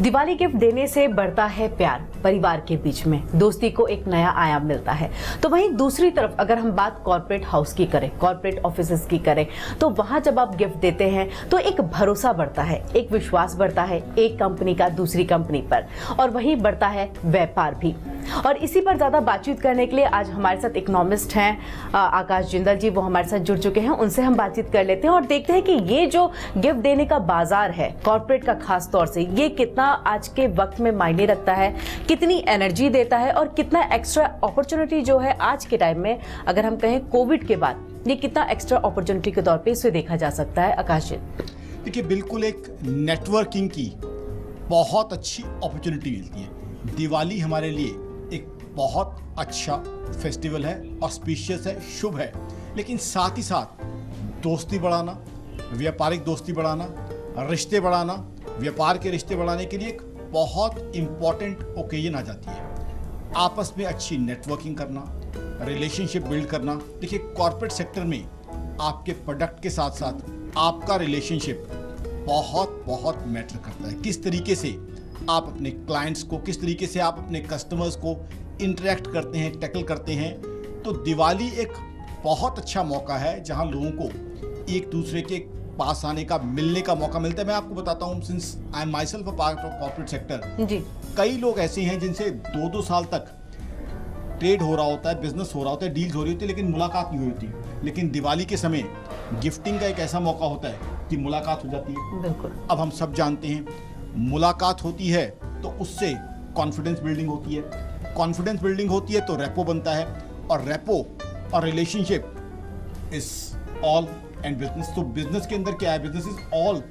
Diwali gift देने से बढ़ता है प्यार, परिवार के बीच में दोस्ती को एक नया आयाम मिलता है। तो वहीं दूसरी तरफ अगर हम बात कॉर्पोरेट हाउस की करें, कॉर्पोरेट ऑफिसेज की करें, तो वहां जब आप गिफ्ट देते हैं तो एक भरोसा बढ़ता है, एक विश्वास बढ़ता है एक कंपनी का दूसरी कंपनी पर, और वहीं बढ़ता है व्यापार भी। और इसी पर ज्यादा बातचीत करने के लिए आज हमारे साथ इकोनॉमिस्ट हैं आकाश जिंदल जी, वो हमारे साथ जुड़ चुके हैं। उनसे हम बातचीत कर लेते हैं और देखते हैं कि ये जो गिफ्ट देने का बाजार है कॉर्पोरेट का, खास तौर से ये कितना आज के वक्त में मायने रखता है, कितनी एनर्जी देता है और कितना एक्स्ट्रा अपॉर्चुनिटी जो है आज के टाइम में, अगर हम कहें कोविड के बाद, ये कितना एक्स्ट्रा अपॉर्चुनिटी के तौर पे इसे देखा जा सकता है। आकाश जी, देखिए, बिल्कुल एक नेटवर्किंग की बहुत अच्छी अपॉर्चुनिटी मिलती है। दिवाली हमारे लिए एक बहुत अच्छा फेस्टिवल है, ऑस्पिशियस है, शुभ है, लेकिन साथ ही साथ दोस्ती बढ़ाना, व्यापारिक दोस्ती बढ़ाना, रिश्ते बढ़ाना, व्यापार के रिश्ते बढ़ाने के लिए एक बहुत इम्पॉर्टेंट ओकेजन आ जाती है। आपस में अच्छी नेटवर्किंग करना, रिलेशनशिप बिल्ड करना। देखिए, कॉर्पोरेट सेक्टर में आपके प्रोडक्ट के साथ साथ आपका रिलेशनशिप बहुत बहुत मैटर करता है। किस तरीके से आप अपने क्लाइंट्स को, किस तरीके से आप अपने कस्टमर्स को इंटरेक्ट करते हैं, टैकल करते हैं। तो दिवाली एक बहुत अच्छा मौका है जहां लोगों को एक दूसरे के पास आने का, मिलने का मौका मिलता है। मैं आपको बताता हूं, since I am myself a part of corporate sector जी, कई लोग ऐसे हैं जिनसे 2-2 साल तक ट्रेड हो रहा होता है, बिजनेस हो रहा होता है, डील्स हो रही होती है, लेकिन मुलाकात नहीं होती। लेकिन दिवाली के समय गिफ्टिंग का एक ऐसा मौका होता है कि मुलाकात हो जाती है। बिल्कुल। अब हम सब जानते हैं, मुलाकात होती है तो उससे कॉन्फिडेंस बिल्डिंग होती है, कॉन्फिडेंस बिल्डिंग होती है तो रेपो बनता है, और रेपो और relationship is all and business. तो बिजनेस के अंदर क्या है? Business is all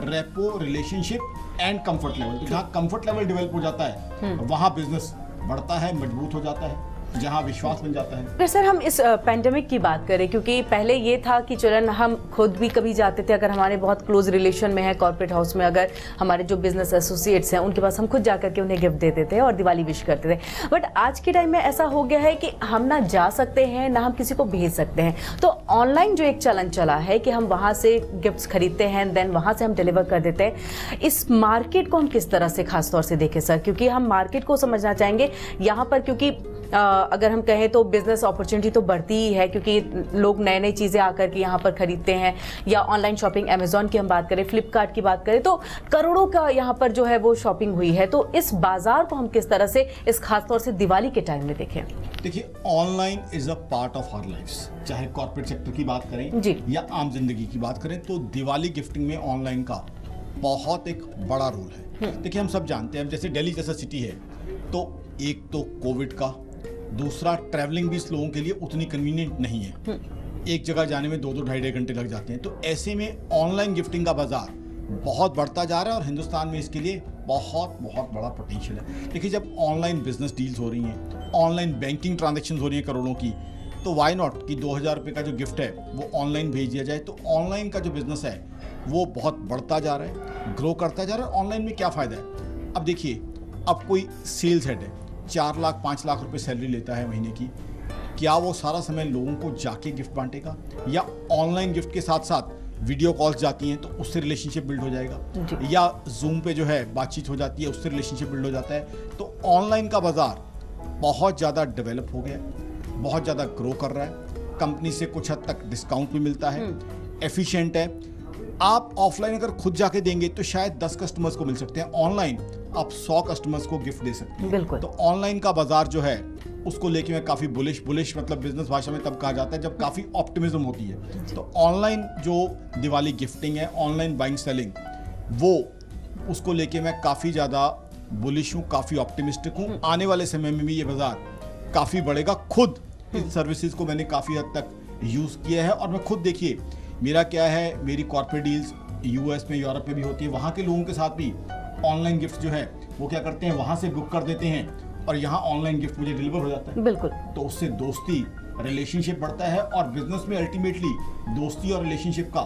repo, relationship and comfort level. तो जहाँ कंफर्ट लेवल डेवलप हो जाता है वहाँ बिजनेस बढ़ता है, मजबूत हो जाता है, जहाँ विश्वास बन जाता है। अगर सर हम इस पैंडेमिक की बात करें, क्योंकि पहले ये था कि चलन हम खुद भी कभी जाते थे, अगर हमारे बहुत क्लोज रिलेशन में है कॉर्पोरेट हाउस में, अगर हमारे जो बिजनेस एसोसिएट्स हैं उनके पास हम खुद जाकर के उन्हें गिफ्ट देते थे और दिवाली विश करते थे। बट आज के टाइम में ऐसा हो गया है कि हम ना जा सकते हैं ना हम किसी को भेज सकते हैं। तो ऑनलाइन जो एक चलन चला है कि हम वहाँ से गिफ्ट्स खरीदते हैं, देन वहाँ से हम डिलीवर कर देते हैं, इस मार्केट को हम किस तरह से खास तौर से देखें सर? क्योंकि हम मार्केट को समझना चाहेंगे यहाँ पर, क्योंकि अगर हम कहें तो बिजनेस अपॉर्चुनिटी तो बढ़ती ही है, क्योंकि लोग नए नई चीज़ें आकर के यहाँ पर खरीदते हैं, या ऑनलाइन शॉपिंग, अमेजॉन की हम बात करें, फ्लिपकार्ट की बात करें, तो करोड़ों का यहाँ पर जो है वो शॉपिंग हुई है। तो इस बाजार को हम किस तरह से इस खास तौर से दिवाली के टाइम में देखें? देखिए, online is a part of our lifes. चाहे कॉर्पोरेट सेक्टर की बात करें जी, या आम जिंदगी की बात करें, तो दिवाली गिफ्टिंग में ऑनलाइन का बहुत एक बड़ा रोल है। देखिए, हम सब जानते हैं, जैसे दिल्ली जैसा सिटी है, तो एक तो कोविड का, दूसरा ट्रैवलिंग भी इस लोगों के लिए उतनी कन्वीनियंट नहीं है। एक जगह जाने में 2-2 ढाई घंटे लग जाते हैं। तो ऐसे में ऑनलाइन गिफ्टिंग का बाजार बहुत बढ़ता जा रहा है और हिंदुस्तान में इसके लिए बहुत बहुत बड़ा पोटेंशियल है। देखिए, जब ऑनलाइन बिजनेस डील्स हो रही हैं, ऑनलाइन बैंकिंग ट्रांजेक्शन हो रही हैं करोड़ों की, तो वाई नॉट कि 2000 रुपये का जो गिफ्ट है वो ऑनलाइन भेज दिया जाए। तो ऑनलाइन का जो बिजनेस है वो बहुत बढ़ता जा रहा है, ग्रो करता जा रहा है। ऑनलाइन में क्या फ़ायदा है? अब देखिए, अब कोई सेल्स हेड है, 4 लाख 5 लाख रुपए सैलरी लेता है महीने की, क्या वो सारा समय लोगों को जाके गिफ्ट बांटेगा? या ऑनलाइन गिफ्ट के साथ साथ वीडियो कॉल्स जाती हैं तो उससे रिलेशनशिप बिल्ड हो जाएगा, या जूम पे जो है बातचीत हो जाती है, उससे रिलेशनशिप बिल्ड हो जाता है। तो ऑनलाइन का बाजार बहुत ज़्यादा डेवलप हो गया, बहुत ज़्यादा ग्रो कर रहा है, कंपनी से कुछ हद तक डिस्काउंट भी मिलता है, एफिशिएंट है। आप ऑफलाइन अगर खुद जाके देंगे तो शायद 10 कस्टमर्स को मिल सकते हैं, ऑनलाइन आप 100 कस्टमर्स को गिफ्ट दे सकते हैं। बिल्कुल। तो ऑनलाइन का बाजार जो है उसको लेके मैं काफ़ी बुलिश मतलब बिजनेस भाषा में तब कहा जाता है जब काफ़ी ऑप्टिमिज्म होती है। तो ऑनलाइन जो दिवाली गिफ्टिंग है, ऑनलाइन बाइंग सेलिंग, वो उसको लेके मैं काफ़ी ज़्यादा बुलिश हूँ, काफ़ी ऑप्टिमिस्टिक हूँ। आने वाले समय में भी ये बाजार काफ़ी बढ़ेगा। खुद इन सर्विसेज को मैंने काफ़ी हद तक यूज़ किया है, और मैं खुद, देखिए मेरा क्या है, मेरी कॉर्पोरेट डील्स यूएस में, यूरोप में भी होती है, वहाँ के लोगों के साथ भी ऑनलाइन गिफ्ट जो है वो क्या करते हैं, वहाँ से बुक कर देते हैं और यहाँ ऑनलाइन गिफ्ट मुझे डिलीवर हो जाता है। बिल्कुल। तो उससे दोस्ती, रिलेशनशिप बढ़ता है, और बिजनेस में अल्टीमेटली दोस्ती और रिलेशनशिप का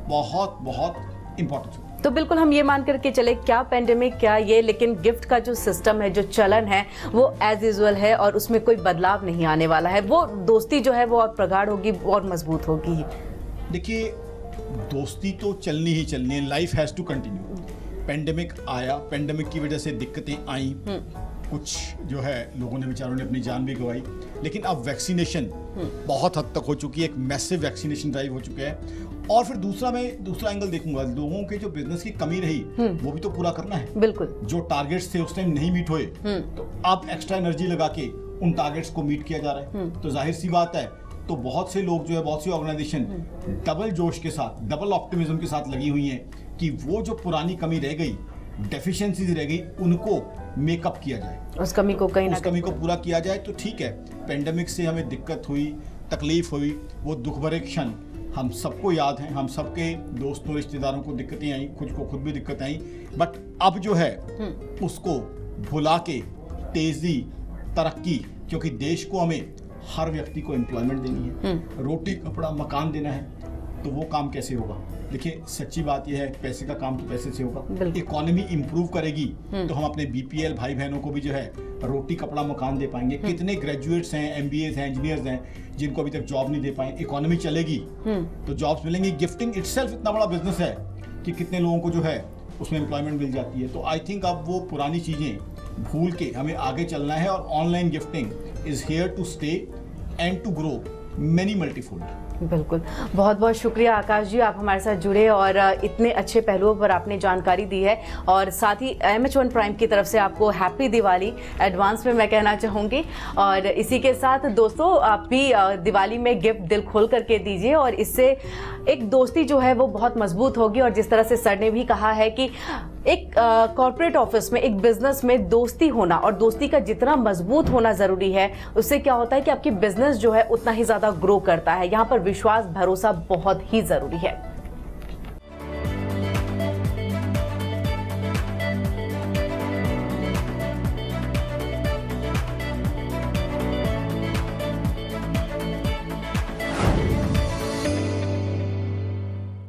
बहुत बहुत इंपॉर्टेंस होता है। तो बिल्कुल हम ये मान करके चले, क्या पेंडेमिक क्या ये, लेकिन गिफ्ट का जो सिस्टम है, जो चलन है, वो एज यूजुअल है और उसमें कोई बदलाव नहीं आने वाला है। वो दोस्ती जो है वो और प्रगाढ़ होगी और मजबूत होगी। देखिए, दोस्ती तो चलनी ही चलनी है, life has to continue. Pandemic आया, पेंडेमिक की वजह से दिक्कतें आई, कुछ जो है लोगों ने बेचारों ने अपनी जान भी गंवाई, लेकिन अब वैक्सीनेशन बहुत हद तक हो चुकी है, एक मैसिव वैक्सीनेशन ड्राइव हो चुका है। और फिर दूसरा एंगल देखूंगा, लोगों के जो बिजनेस की कमी रही वो भी तो पूरा करना है। बिल्कुल, जो टारगेट्स थे उस टाइम नहीं मीट हुए, तो अब एक्स्ट्रा एनर्जी लगा के उन टारगेट्स को मीट किया जा रहा है। तो जाहिर सी बात है, तो बहुत से लोग जो है, बहुत सी ऑर्गेनाइजेशन डबल जोश के साथ, डबल ऑप्टिमिज्म के साथ लगी हुई हैं कि वो जो पुरानी कमी रह गई, डेफिशिएंसीज रह गई, उनको मेकअप किया जाए, उस कमी को कहीं ना कमी को पूरा किया जाए। तो ठीक है, पेंडेमिक से हमें दिक्कत हुई, तकलीफ हुई, वो दुख भरे क्षण हम सबको याद हैं, हम सबके दोस्तों रिश्तेदारों को दिक्कतें आई, खुद भी दिक्कत आई, बट अब जो है उसको भुला के तेजी, तरक्की, क्योंकि देश को हमें हर व्यक्ति को एम्प्लॉयमेंट देनी है, रोटी कपड़ा मकान देना है, तो वो काम कैसे होगा? देखिए सच्ची बात यह है, पैसे का काम तो पैसे से होगा। इकोनॉमी इंप्रूव करेगी तो हम अपने बीपीएल भाई बहनों को भी जो है रोटी कपड़ा मकान दे पाएंगे। कितने ग्रेजुएट्स हैं, एमबीएस हैं, इंजीनियर्स हैं, जिनको अभी तक जॉब नहीं दे पाए। इकोनॉमी चलेगी तो जॉब्स मिलेंगी। गिफ्टिंग इटसेल्फ इतना बड़ा बिजनेस है कि कितने लोगों को जो है उसमें एम्प्लॉयमेंट मिल जाती है। तो आई थिंक अब वो पुरानी चीजें भूल के हमें आगे चलना है, और online gifting is here to stay and to grow many multifold. बिल्कुल, बहुत बहुत शुक्रिया आकाश जी, आप हमारे साथ जुड़े और इतने अच्छे पहलुओं पर आपने जानकारी दी है, और साथ ही MH1 प्राइम की तरफ से आपको हैप्पी दिवाली एडवांस में मैं कहना चाहूँगी। और इसी के साथ दोस्तों, आप भी दिवाली में गिफ्ट दिल खोल करके दीजिए, और इससे एक दोस्ती जो है वो बहुत मजबूत होगी। और जिस तरह से सर ने भी कहा है कि एक कॉर्पोरेट ऑफिस में, एक बिजनेस में दोस्ती होना, और दोस्ती का जितना मजबूत होना ज़रूरी है, उससे क्या होता है कि आपकी बिजनेस जो है उतना ही ज़्यादा ग्रो करता है। यहाँ पर विश्वास, भरोसा बहुत ही ज़रूरी है।